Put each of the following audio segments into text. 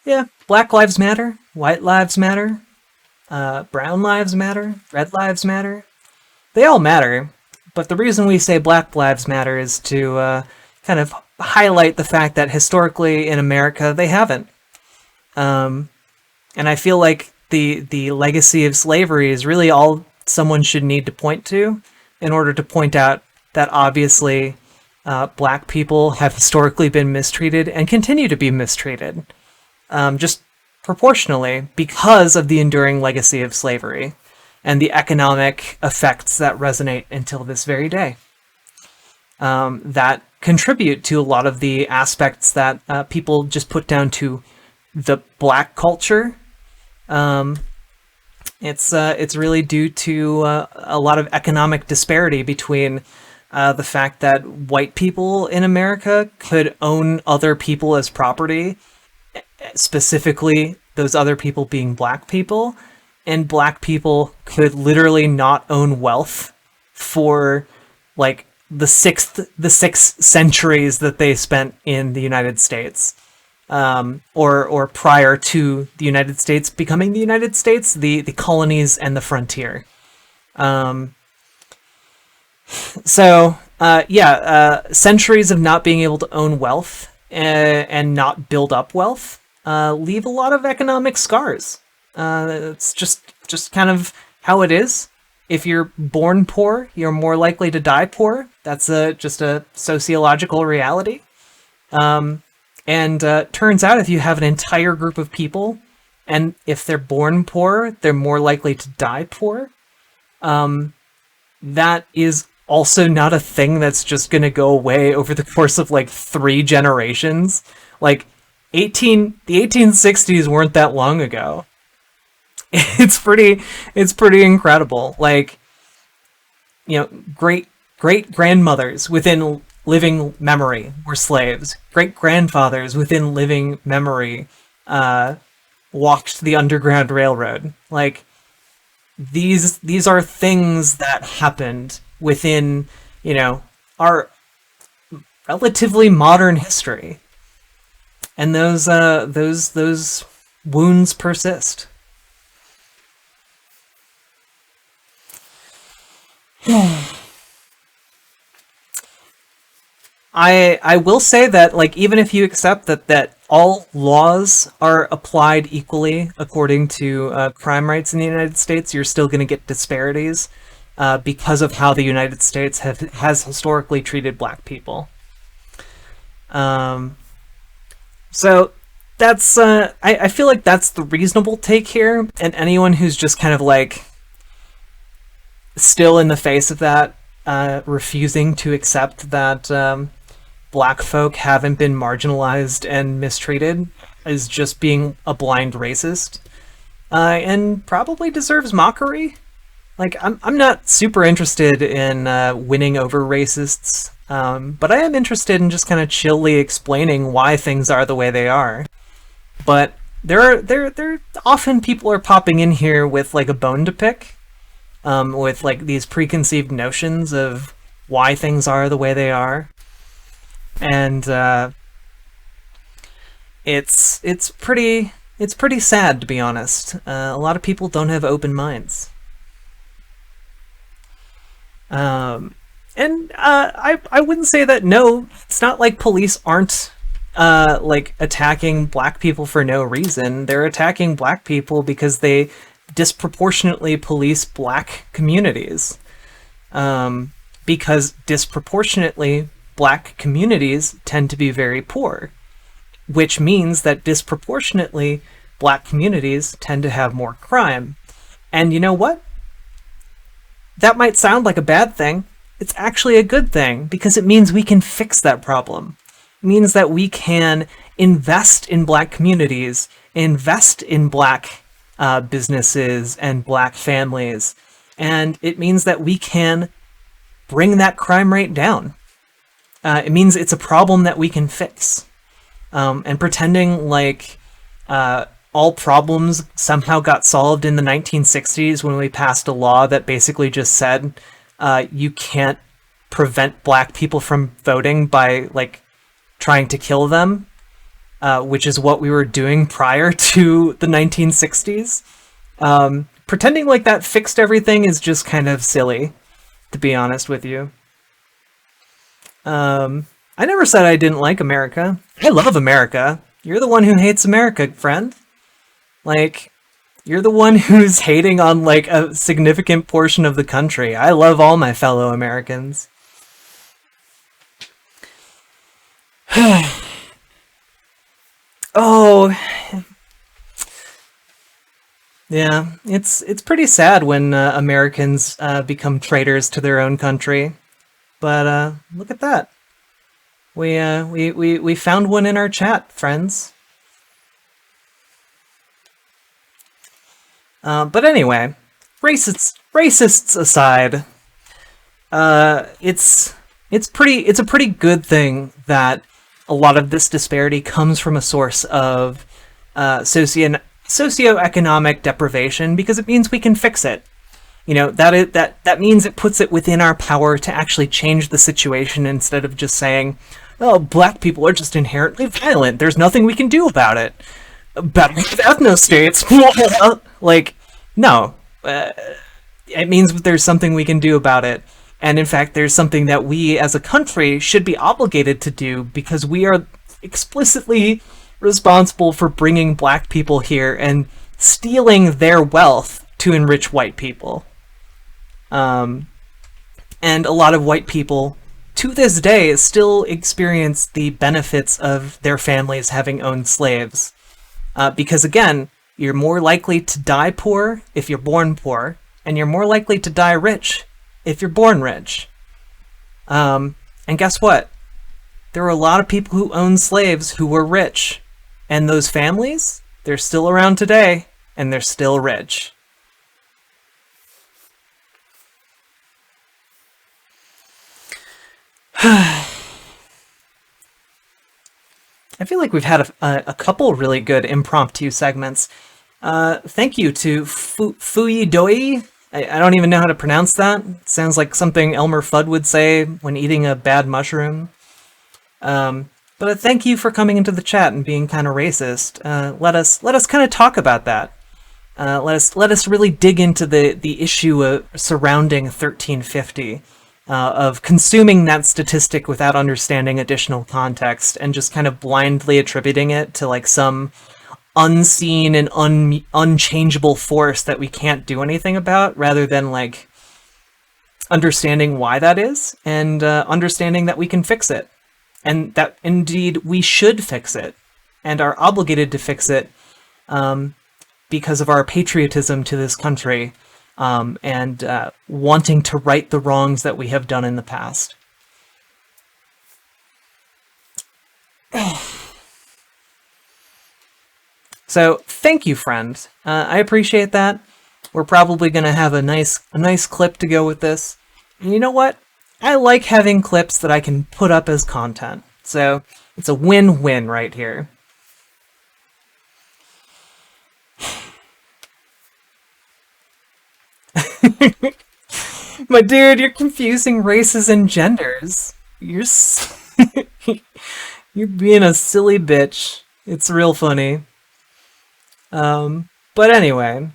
Yeah, Black Lives Matter, White Lives Matter, Brown Lives Matter, Red Lives Matter. They all matter, but the reason we say Black Lives Matter is to kind of highlight the fact that historically in America they haven't. Um, and I feel like the legacy of slavery is really all someone should need to point to in order to point out that obviously black people have historically been mistreated and continue to be mistreated, just proportionally because of the enduring legacy of slavery and the economic effects that resonate until this very day. That contribute to a lot of the aspects that people just put down to the black culture. It's really due to a lot of economic disparity between the fact that white people in America could own other people as property, specifically those other people being black people, and black people could literally not own wealth for like the six centuries that they spent in the United States. Or prior to the United States becoming the United States, the colonies and the frontier. Centuries of not being able to own wealth and not build up wealth leave a lot of economic scars. It's just kind of how it is. If you're born poor, you're more likely to die poor. That's just a sociological reality. And turns out if you have an entire group of people, and if they're born poor, they're more likely to die poor. That is also not a thing that's just going to go away over the course of like 3 generations. Like the 1860s weren't that long ago. It's pretty incredible. Like, you know, great grandmothers within living memory were slaves. Great grandfathers within living memory walked the Underground Railroad. Like, these are things that happened within, you know, our relatively modern history, and those wounds persist. I will say that, like, even if you accept that all laws are applied equally according to crime rates in the United States, you're still going to get disparities because of how the United States has historically treated black people. So that's I feel like that's the reasonable take here, and anyone who's just kind of like still in the face of that, refusing to accept that black folk haven't been marginalized and mistreated is just being a blind racist, and probably deserves mockery. Like, I'm not super interested in winning over racists, but I am interested in just kind of chillly explaining why things are the way they are. But there often people are popping in here with like a bone to pick, with like these preconceived notions of why things are the way they are. And it's pretty sad, to be honest. A lot of people don't have open minds. I wouldn't say that. No, it's not like police aren't like attacking black people for no reason. They're attacking black people because they disproportionately police black communities. Because disproportionately black communities tend to be very poor, which means that disproportionately black communities tend to have more crime. And you know what? That might sound like a bad thing. It's actually a good thing, because it means we can fix that problem. It means that we can invest in black communities, invest in black businesses and black families, and it means that we can bring that crime rate down. It means it's a problem that we can fix. And pretending like all problems somehow got solved in the 1960s when we passed a law that basically just said you can't prevent black people from voting by like trying to kill them. which is what we were doing prior to the 1960s. Pretending like that fixed everything is just kind of silly, to be honest with you. I never said I didn't like America. I love America. You're the one who hates America, friend. Like, you're the one who's hating on, like, a significant portion of the country. I love all my fellow Americans. Oh, yeah, it's pretty sad when Americans become traitors to their own country. But look at that. We found one in our chat, friends. But anyway, racists aside, it's a pretty good thing that a lot of this disparity comes from a source of socioeconomic deprivation, because it means we can fix it. You know, that means it puts it within our power to actually change the situation, instead of just saying, oh, black people are just inherently violent, there's nothing we can do about it. Better with ethno-states. Like, no. It means there's something we can do about it. And in fact, there's something that we as a country should be obligated to do, because we are explicitly responsible for bringing black people here and stealing their wealth to enrich white people. And a lot of white people, to this day, still experience the benefits of their families having owned slaves. Because again, you're more likely to die poor if you're born poor, and you're more likely to die rich if you're born rich. And guess what? There were a lot of people who owned slaves who were rich. And those families, they're still around today, and they're still rich. I feel like we've had a couple really good impromptu segments. Thank you to Fuyi Doi. I don't even know how to pronounce that. It sounds like something Elmer Fudd would say when eating a bad mushroom. But thank you for coming into the chat and being kind of racist. Let us kind of talk about that. Let us really dig into the issue surrounding 1350. Of consuming that statistic without understanding additional context, and just kind of blindly attributing it to like some unseen and unchangeable force that we can't do anything about, rather than like understanding why that is, and understanding that we can fix it, and that indeed we should fix it, and are obligated to fix it because of our patriotism to this country. And wanting to right the wrongs that we have done in the past. So, thank you, friend. I appreciate that. We're probably going to have a nice clip to go with this. And you know what? I like having clips that I can put up as content. So, it's a win-win right here. My dude, you're confusing races and genders. You're you're being a silly bitch. It's real funny. But anyway,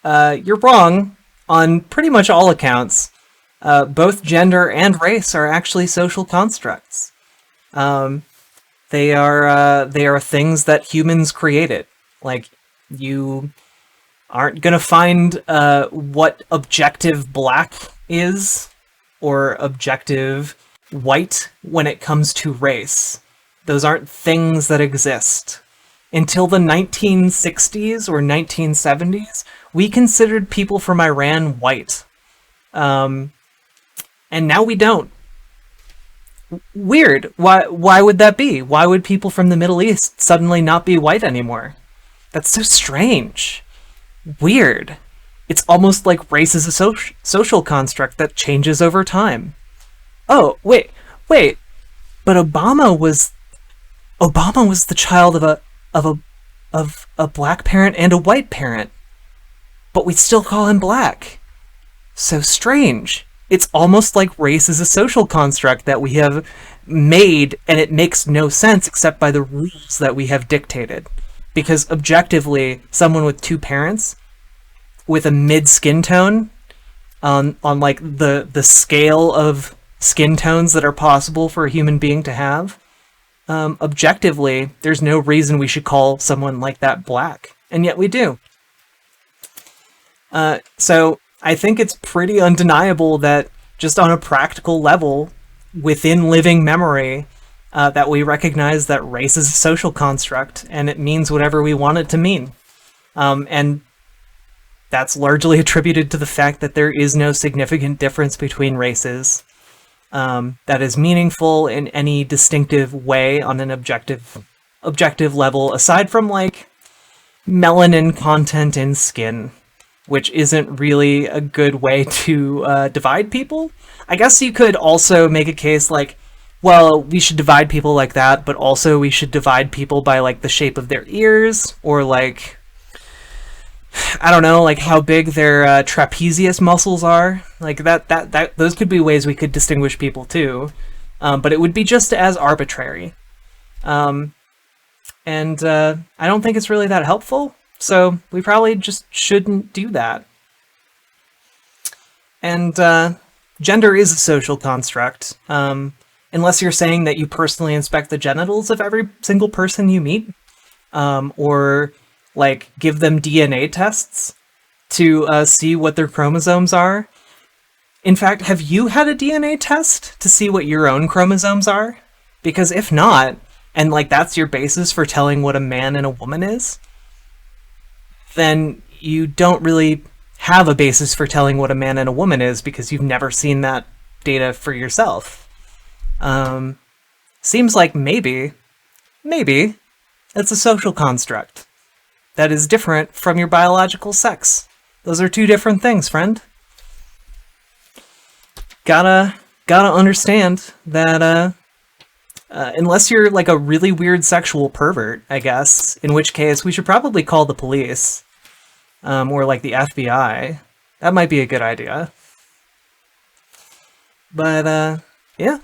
you're wrong on pretty much all accounts. Both gender and race are actually social constructs. They are things that humans created. Like, you aren't gonna find what objective black is, or objective white when it comes to race. Those aren't things that exist. Until the 1960s or 1970s, we considered people from Iran white. And now we don't. Weird. Why would that be? Why would people from the Middle East suddenly not be white anymore? That's so strange. Weird. It's almost like race is a social construct that changes over time. Oh, wait. But Obama was the child of a black parent and a white parent. But we still call him black. So strange. It's almost like race is a social construct that we have made, and it makes no sense except by the rules that we have dictated. Because objectively, someone with two parents with a mid skin tone on like the scale of skin tones that are possible for a human being to have, objectively, there's no reason we should call someone like that black, and yet we do. So I think it's pretty undeniable that just on a practical level, within living memory, that we recognize that race is a social construct, and it means whatever we want it to mean. And that's largely attributed to the fact that there is no significant difference between races that is meaningful in any distinctive way on an objective level, aside from like melanin content in skin, which isn't really a good way to divide people. I guess you could also make a case like, well, we should divide people like that, but also we should divide people by like the shape of their ears, or like, I don't know, like how big their trapezius muscles are. Like that those could be ways we could distinguish people too, but it would be just as arbitrary. And I don't think it's really that helpful, so we probably just shouldn't do that. And gender is a social construct, unless you're saying that you personally inspect the genitals of every single person you meet, or like give them DNA tests to see what their chromosomes are. In fact, have you had a DNA test to see what your own chromosomes are? Because if not, and like that's your basis for telling what a man and a woman is, then you don't really have a basis for telling what a man and a woman is, because you've never seen that data for yourself. Seems like maybe it's a social construct that is different from your biological sex. Those are two different things, friend. Gotta understand that unless you're like a really weird sexual pervert, I guess, in which case we should probably call the police, or like the FBI. That might be a good idea. But yeah,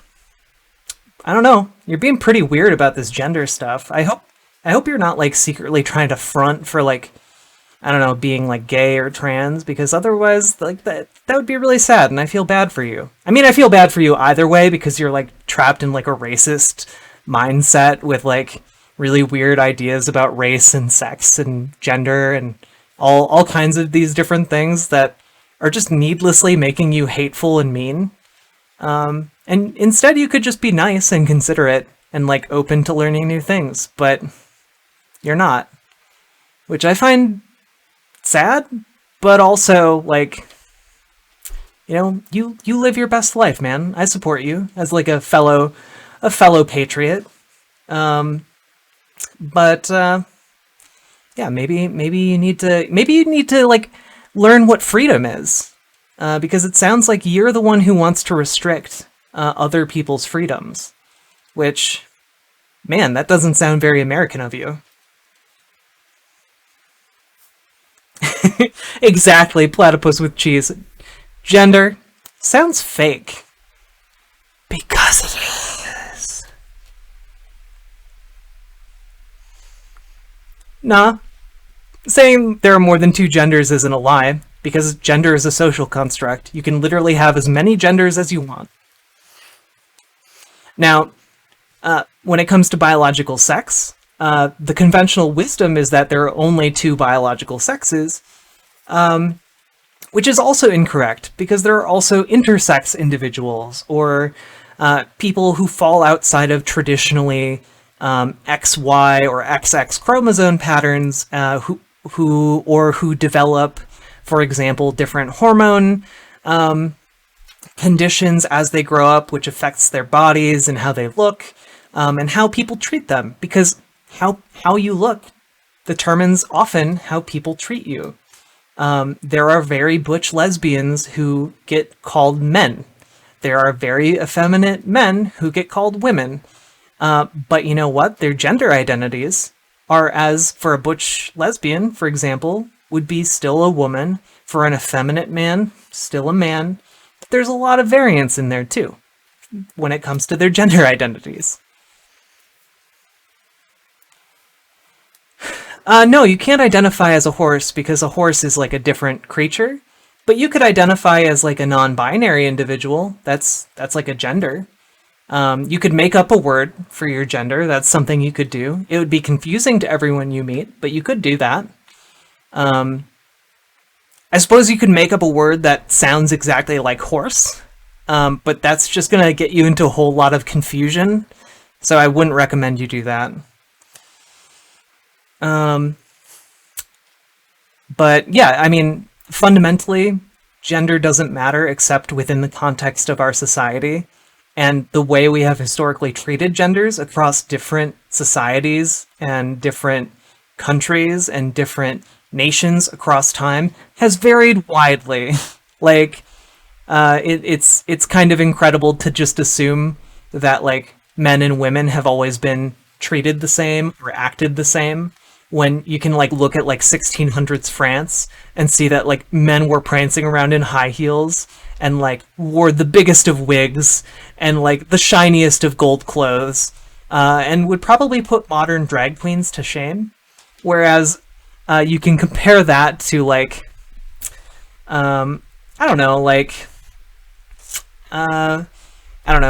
I don't know. You're being pretty weird about this gender stuff. I hope you're not like secretly trying to front for like, I don't know, being like gay or trans, because otherwise like that would be really sad, and I feel bad for you. I mean, I feel bad for you either way, because you're like trapped in like a racist mindset with like really weird ideas about race and sex and gender and all kinds of these different things that are just needlessly making you hateful and mean. And instead you could just be nice and considerate and like open to learning new things, but you're not, which I find sad, but also like, you know, you live your best life, man. I support you as like a fellow patriot. But yeah, maybe you need to like learn what freedom is, because it sounds like you're the one who wants to restrict other people's freedoms, which, man, that doesn't sound very American of you. Exactly, platypus with cheese. Gender sounds fake. Because it is. Nah. Saying there are more than two genders isn't a lie, because gender is a social construct. You can literally have as many genders as you want. Now, when it comes to biological sex, the conventional wisdom is that there are only two biological sexes, which is also incorrect, because there are also intersex individuals, or people who fall outside of traditionally XY or XX chromosome patterns, who develop, for example, different hormone conditions as they grow up, which affects their bodies and how they look, and how people treat them, because how you look determines often how people treat you. There are very butch lesbians who get called men. There are very effeminate men who get called women. But you know what? Their gender identities are, as for a butch lesbian, for example, would be still a woman. For an effeminate man, still a man. But there's a lot of variance in there too. when it comes to their gender identities. No, you can't identify as a horse because a horse is like a different creature. But you could identify as like a non-binary individual. That's like a gender. You could make up a word for your gender. That's something you could do. It would be confusing to everyone you meet, but you could do that. I suppose you could make up a word that sounds exactly like horse, but that's just going to get you into a whole lot of confusion. So I wouldn't recommend you do that. But yeah, I mean, fundamentally, gender doesn't matter except within the context of our society. And the way we have historically treated genders across different societies and different countries and different nations across time has varied widely. Like, it's kind of incredible to just assume that, like, men and women have always been treated the same or acted the same, when you can, like, look at, like, 1600s France and see that, like, men were prancing around in high heels and, like, wore the biggest of wigs and, like, the shiniest of gold clothes, and would probably put modern drag queens to shame. Whereas you can compare that to, like, I don't know,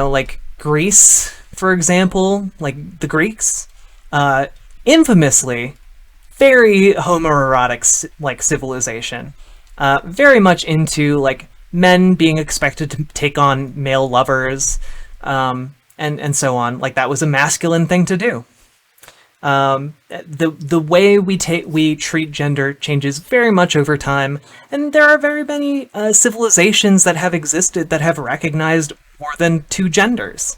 like Greece, for example, like the Greeks, infamously very homoerotic, like, civilization, very much into, like, men being expected to take on male lovers, and so on. Like, that was a masculine thing to do. The way we treat gender changes very much over time, and there are very many civilizations that have existed that have recognized more than 2 genders.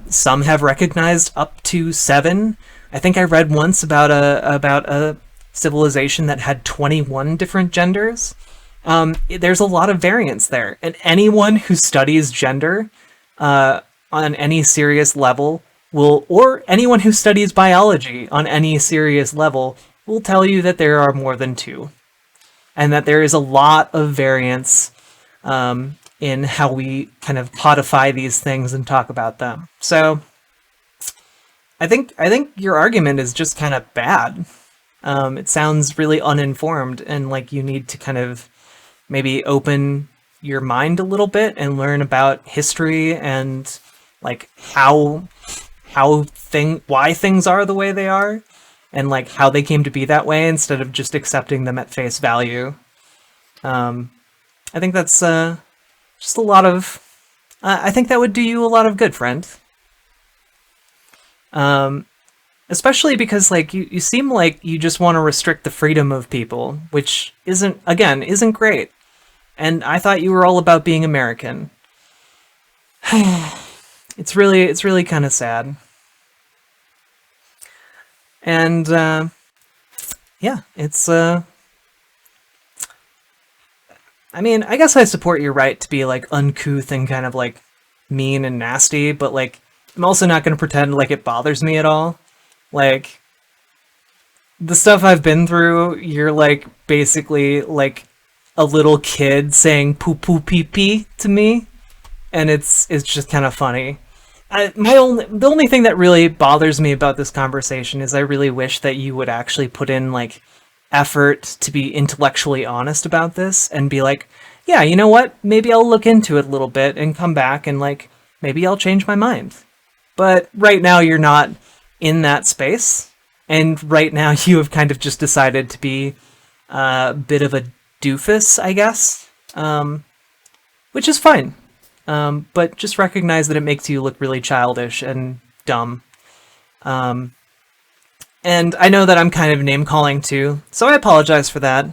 Some have recognized up to 7. I think I read once about a civilization that had 21 different genders. There's a lot of variance there, and anyone who studies gender on any serious level or anyone who studies biology on any serious level will tell you that there are more than 2, and that there is a lot of variance in how we kind of codify these things and talk about them. So I think your argument is just kind of bad. It sounds really uninformed, and like you need to kind of maybe open your mind a little bit and learn about history and like why things are the way they are, and like how they came to be that way, instead of just accepting them at face value. I think that's just a lot of. I think that would do you a lot of good, friend. Especially because, like, you seem like you just want to restrict the freedom of people, which isn't great. And I thought you were all about being American. It's really kind of sad. And, yeah, it's, I mean, I guess I support your right to be, like, uncouth and kind of, like, mean and nasty, but, like, I'm also not going to pretend like it bothers me at all. Like, the stuff I've been through, you're, like, basically, like, a little kid saying poo poo pee pee to me, and it's just kind of funny. The only thing that really bothers me about this conversation is I really wish that you would actually put in, like, effort to be intellectually honest about this and be like, yeah, you know what? Maybe I'll look into it a little bit and come back and, like, maybe I'll change my mind. But right now you're not in that space, and right now you have kind of just decided to be a bit of a doofus, I guess, which is fine. But just recognize that it makes you look really childish and dumb. And I know that I'm kind of name-calling too, so I apologize for that.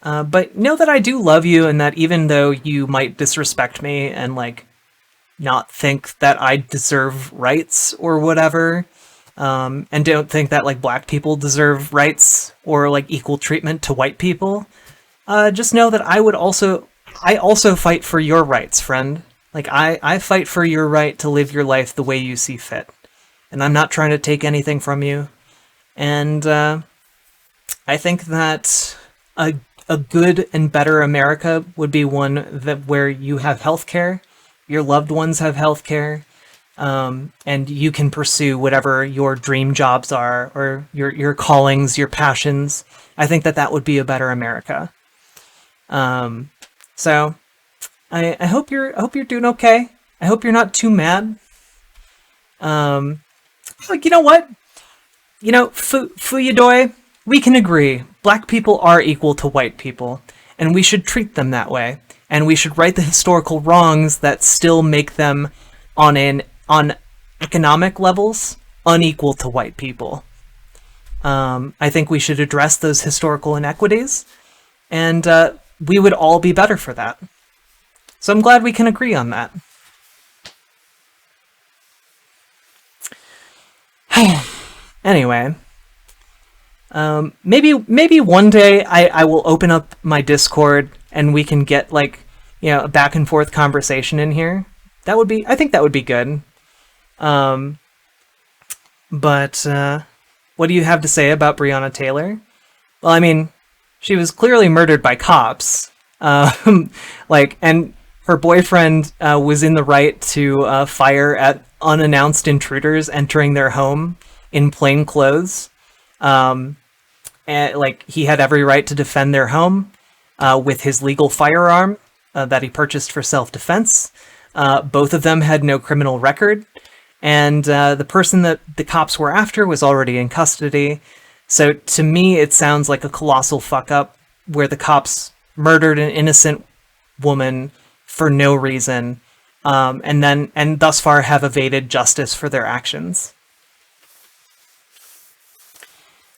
But know that I do love you, and that even though you might disrespect me and, like, not think that I deserve rights or whatever, and don't think that, like, black people deserve rights or, like, equal treatment to white people, just know that I also fight for your rights, friend. Like, I fight for your right to live your life the way you see fit. And I'm not trying to take anything from you. And I think that a good and better America would be one that where you have healthcare, your loved ones have healthcare, and you can pursue whatever your dream jobs are, or your callings, your passions. I think that would be a better America. So I hope you're doing okay. I hope you're not too mad. Like, you know what? You know, Fuyudoi, we can agree. Black people are equal to white people, and we should treat them that way. And we should right the historical wrongs that still make them, on economic levels, unequal to white people. I think we should address those historical inequities, and we would all be better for that. So I'm glad we can agree on that. Anyway, maybe one day I will open up my Discord and we can get, like, you know, a back and forth conversation in here. I think that would be good. But what do you have to say about Breonna Taylor? Well, I mean, she was clearly murdered by cops. Like, and her boyfriend was in the right to fire at unannounced intruders entering their home in plain clothes. And, like, he had every right to defend their home with his legal firearm that he purchased for self-defense. Both of them had no criminal record, and the person that the cops were after was already in custody. So to me, it sounds like a colossal fuck-up where the cops murdered an innocent woman for no reason, and thus far have evaded justice for their actions.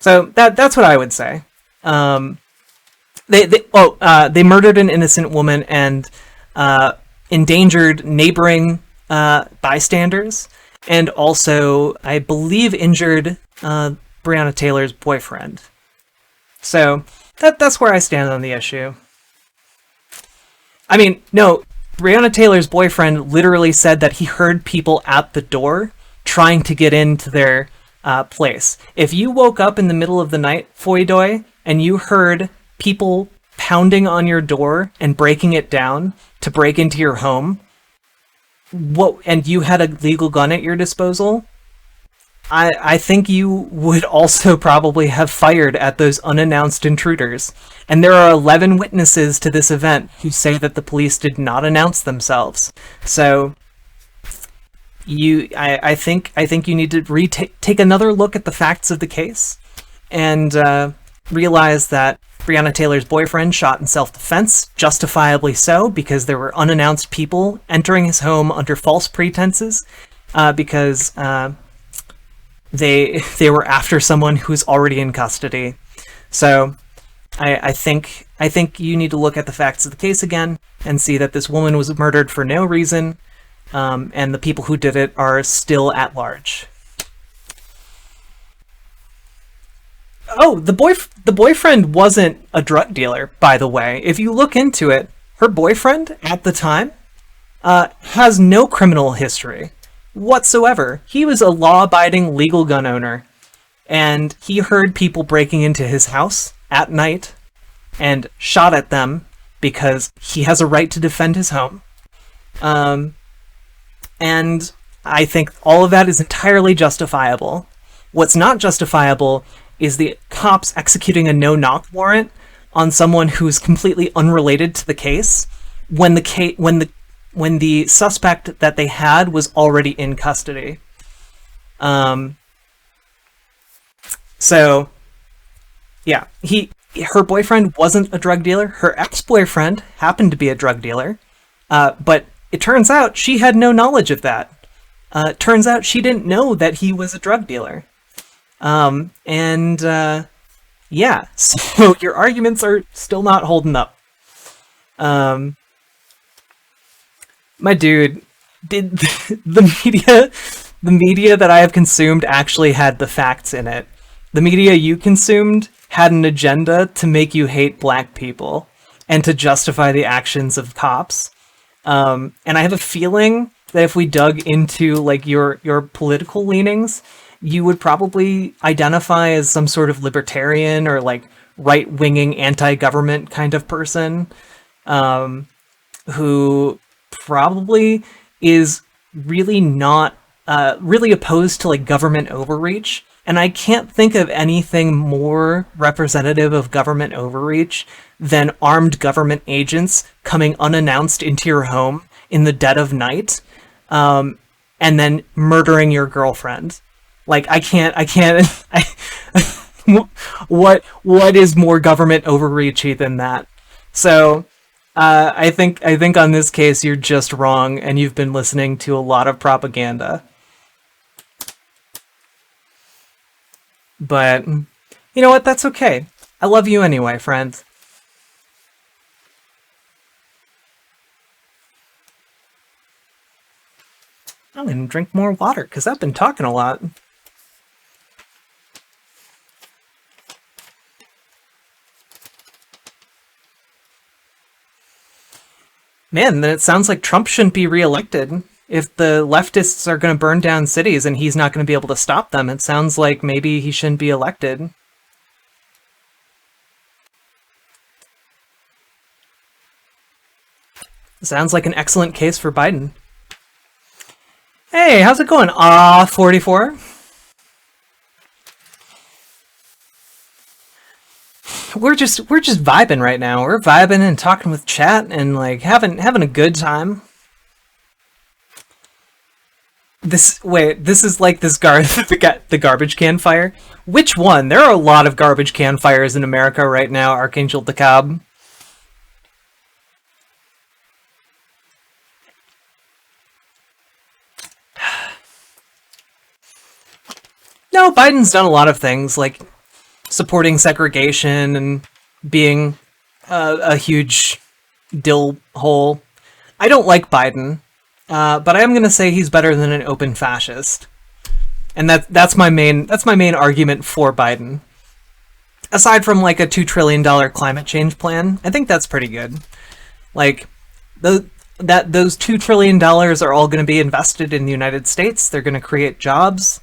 So that's what I would say. They murdered an innocent woman and endangered neighboring bystanders, and also, I believe, injured Breonna Taylor's boyfriend. So that's where I stand on the issue. I mean, no, Breonna Taylor's boyfriend literally said that he heard people at the door trying to get into their place. If you woke up in the middle of the night, Foydoi, and you heard people pounding on your door and breaking it down to break into your home, and you had a legal gun at your disposal, I think you would also probably have fired at those unannounced intruders. And there are 11 witnesses to this event who say that the police did not announce themselves. So I think you need to take another look at the facts of the case and realize that Breonna Taylor's boyfriend shot in self-defense, justifiably so, because there were unannounced people entering his home under false pretenses, because they were after someone who's already in custody. So I think you need to look at the facts of the case again and see that this woman was murdered for no reason, and the people who did it are still at large. Oh, the boyfriend wasn't a drug dealer, by the way. If you look into it, her boyfriend at the time has no criminal history whatsoever. He was a law-abiding legal gun owner, and he heard people breaking into his house at night and shot at them because he has a right to defend his home. And I think all of that is entirely justifiable. What's not justifiable is the cops executing a no-knock warrant on someone who's completely unrelated to the case when the suspect that they had was already in custody. So yeah, her boyfriend wasn't a drug dealer. Her ex-boyfriend happened to be a drug dealer, but it turns out she had no knowledge of that. It turns out she didn't know that he was a drug dealer. Yeah, so your arguments are still not holding up. My dude, did the media that I have consumed actually had the facts in it. The media you consumed had an agenda to make you hate black people and to justify the actions of cops. And I have a feeling that if we dug into, like, your political leanings, you would probably identify as some sort of libertarian or, like, right-winging anti-government kind of person, who probably is really not really opposed to like government overreach. And I can't think of anything more representative of government overreach than armed government agents coming unannounced into your home in the dead of night, and then murdering your girlfriend. Like, I can't, what is more government overreachy than that? So, I think on this case, you're just wrong, and you've been listening to a lot of propaganda. But, you know what? That's okay. I love you anyway, friend. I'm gonna drink more water, because I've been talking a lot. Man, then it sounds like Trump shouldn't be reelected. If the leftists are going to burn down cities and he's not going to be able to stop them, it sounds like maybe he shouldn't be elected. Sounds like an excellent case for Biden. Hey, how's it going? 44? We're just vibing right now. We're vibing and talking with chat and like having a good time. This is like this the garbage can fire. Which one? There are a lot of garbage can fires in America right now, Archangel DeKalb. No, Biden's done a lot of things, like supporting segregation and being a huge dill hole. I don't like Biden, but I am going to say he's better than an open fascist, and that's my main argument for Biden. Aside from like a $2 trillion climate change plan, I think that's pretty good. Like those $2 trillion are all going to be invested in the United States. They're going to create jobs.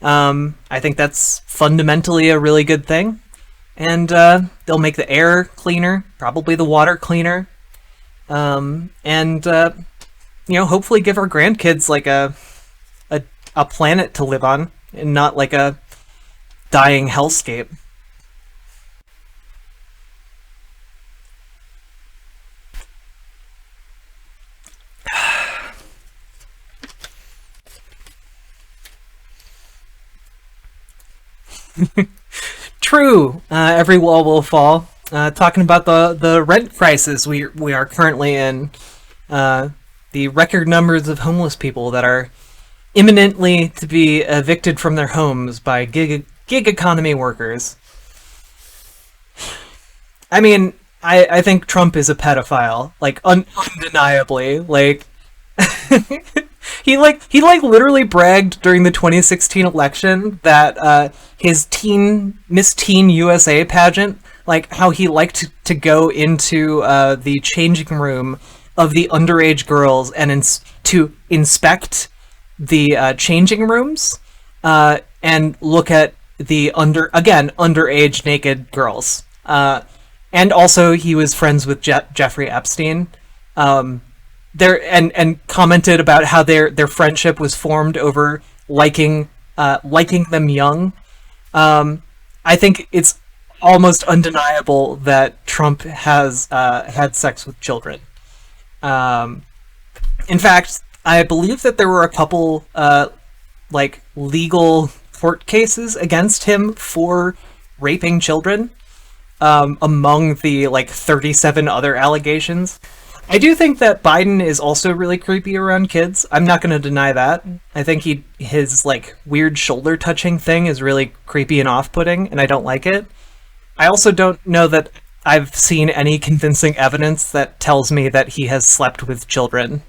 I think that's fundamentally a really good thing. And they'll make the air cleaner, probably the water cleaner. And hopefully give our grandkids like a planet to live on and not like a dying hellscape. True. Every wall will fall. Talking about the rent crisis we are currently in. The record numbers of homeless people that are imminently to be evicted from their homes by gig economy workers. I mean, I think Trump is a pedophile, like undeniably. Like he literally bragged during the 2016 election that his Miss Teen USA pageant, like how he liked to go into the changing room of the underage girls and to inspect the changing rooms and look at the underage naked girls. And also he was friends with Jeffrey Epstein. And commented about how their friendship was formed over liking them young. I think it's almost undeniable that Trump has had sex with children. In fact, I believe that there were a couple like legal court cases against him for raping children, among the like 37 other allegations. I do think that Biden is also really creepy around kids. I'm not going to deny that. I think his like weird shoulder touching thing is really creepy and off-putting, and I don't like it. I also don't know that I've seen any convincing evidence that tells me that he has slept with children.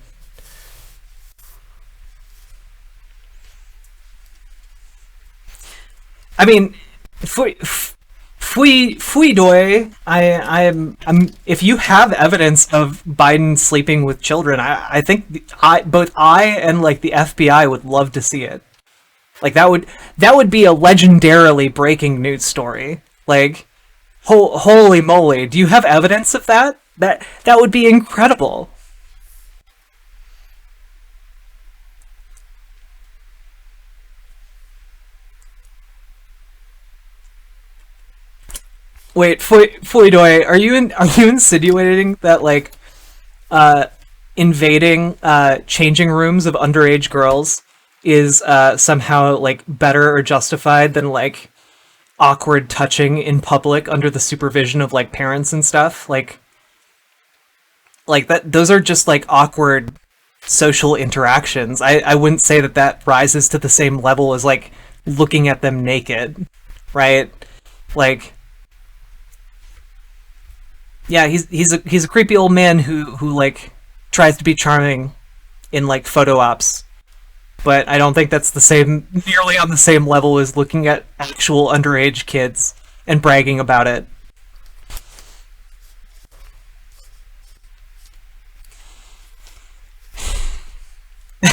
I mean, Fui doi. I'm. If you have evidence of Biden sleeping with children, I think both I and like the FBI would love to see it. Like that would be a legendarily breaking news story. Like, holy moly! Do you have evidence of that? That would be incredible. Wait, Foidoy, are you insinuating that like uh invading changing rooms of underage girls is somehow like better or justified than like awkward touching in public under the supervision of like parents and stuff? Like that, those are just like awkward social interactions. I wouldn't say that that rises to the same level as like looking at them naked, right? Like, yeah, he's a creepy old man who like tries to be charming in like photo ops, but I don't think that's the same, nearly on the same level as looking at actual underage kids and bragging about it.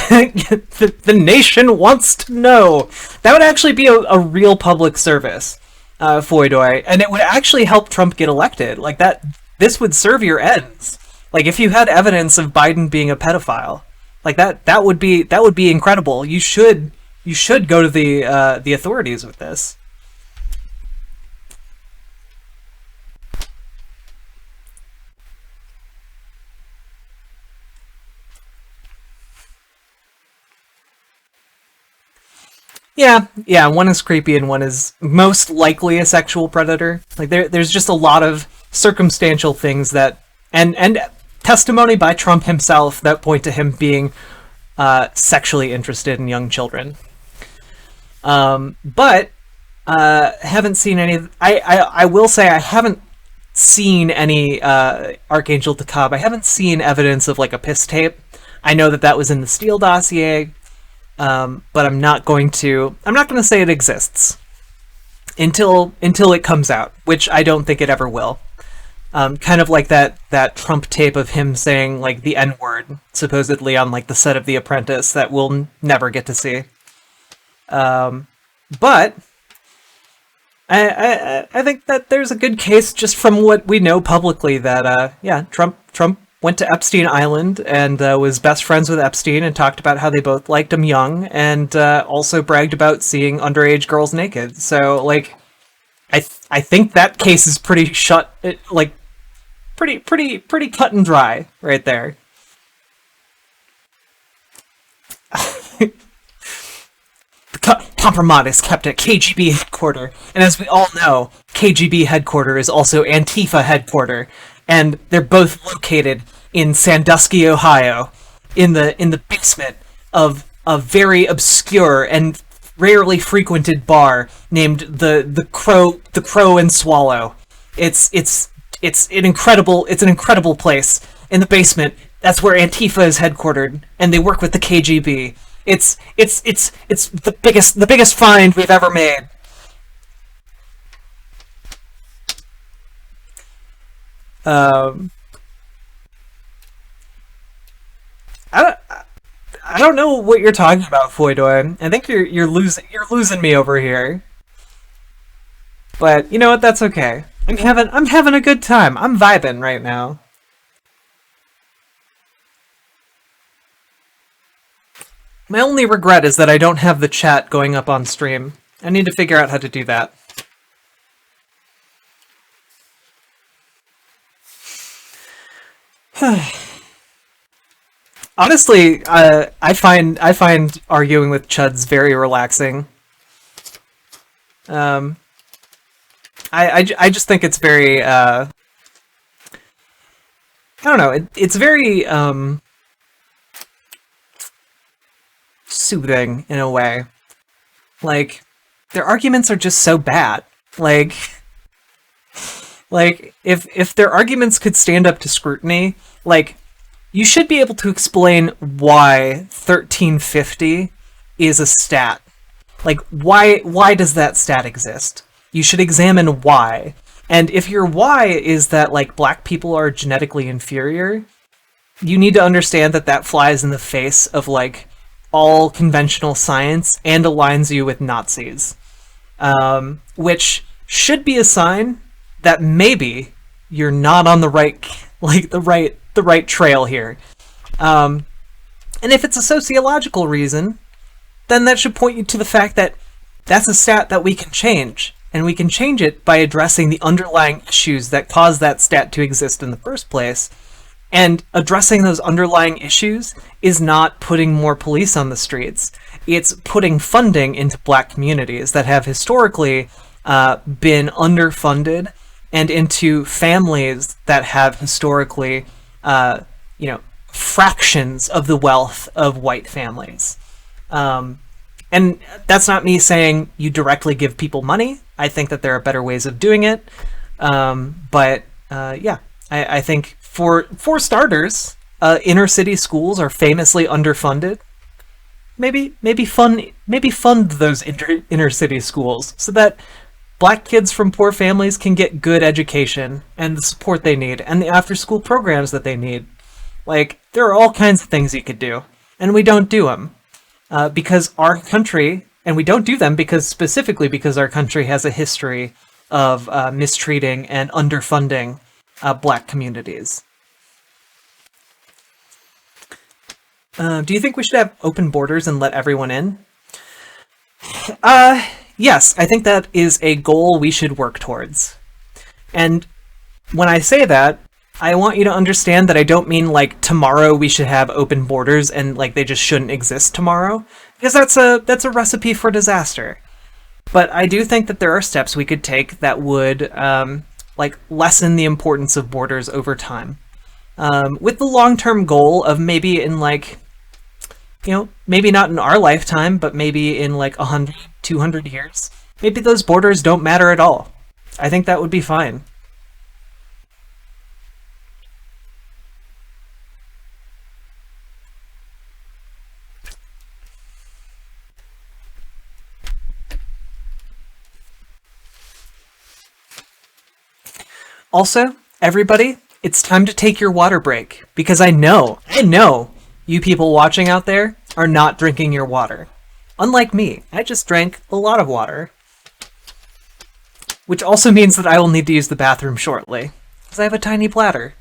The nation wants to know. That would actually be a real public service, Foidoy, and it would actually help Trump get elected. Like that, this would serve your ends. Like if you had evidence of Biden being a pedophile, like that would be incredible. You should go to the authorities with this. Yeah, one is creepy and one is most likely a sexual predator. Like there's just a lot of circumstantial things that and testimony by Trump himself that point to him being sexually interested in young children. But haven't seen any. I will say I haven't seen any Archangel DeKalb. I haven't seen evidence of like a piss tape. I know that that was in the Steele dossier. But I'm not going to say it exists until it comes out, which I don't think it ever will. Kind of like that Trump tape of him saying like the N-word, supposedly on like the set of The Apprentice, that we'll never get to see. But I think that there's a good case just from what we know publicly that yeah, Trump went to Epstein Island and was best friends with Epstein and talked about how they both liked him young and also bragged about seeing underage girls naked. So like, I think that case is pretty like pretty cut and dry right there. The compromise is kept at KGB headquarters, and as we all know, KGB headquarters is also Antifa headquarters, and they're both located in Sandusky, Ohio, in the basement of a very obscure and rarely frequented bar named the Crow and Swallow. It's an incredible place in the basement. That's where Antifa is headquartered, and they work with the KGB. It's the biggest find we've ever made. Um, I don't know what you're talking about, Foidoy. I think you're losing me over here. But you know what? That's okay. I'm having a good time. I'm vibing right now. My only regret is that I don't have the chat going up on stream. I need to figure out how to do that. Honestly, I find arguing with Chuds very relaxing. Um, I just think it's very I don't know. It's very soothing in a way. Like their arguments are just so bad. Like if their arguments could stand up to scrutiny, like you should be able to explain why 1350 is a stat. Like why does that stat exist? You should examine why. And if your why is that like black people are genetically inferior, you need to understand that that flies in the face of like all conventional science and aligns you with Nazis. Which should be a sign that maybe you're not on the right, like the right trail here. And if it's a sociological reason, then that should point you to the fact that that's a stat that we can change. and we can change it by addressing the underlying issues that cause that stat to exist in the first place. And addressing those underlying issues is not putting more police on the streets. It's putting funding into Black communities that have historically been underfunded, and into families that have historically, fractions of the wealth of white families. And that's not me saying you directly give people money. I think that there are better ways of doing it. I think for starters, inner city schools are famously underfunded. Maybe fund those inner city schools so that Black kids from poor families can get good education and the support they need and the after school programs that they need. Like, there are all kinds of things you could do, and we don't do them because our country, and we don't do them specifically because our country has a history of mistreating and underfunding Black communities. Do you think we should have open borders and let everyone in? Yes, I think that is a goal we should work towards. And when I say that, I want you to understand that I don't mean like tomorrow we should have open borders and like they just shouldn't exist tomorrow, because that's a recipe for disaster. But I do think that there are steps we could take that would lessen the importance of borders over time, with the long-term goal of maybe in maybe not in our lifetime, but maybe in 100, 200 years, maybe those borders don't matter at all. I think that would be fine. Also, everybody, it's time to take your water break, because I know you people watching out there are not drinking your water. Unlike me, I just drank a lot of water. Which also means that I will need to use the bathroom shortly, because I have a tiny bladder.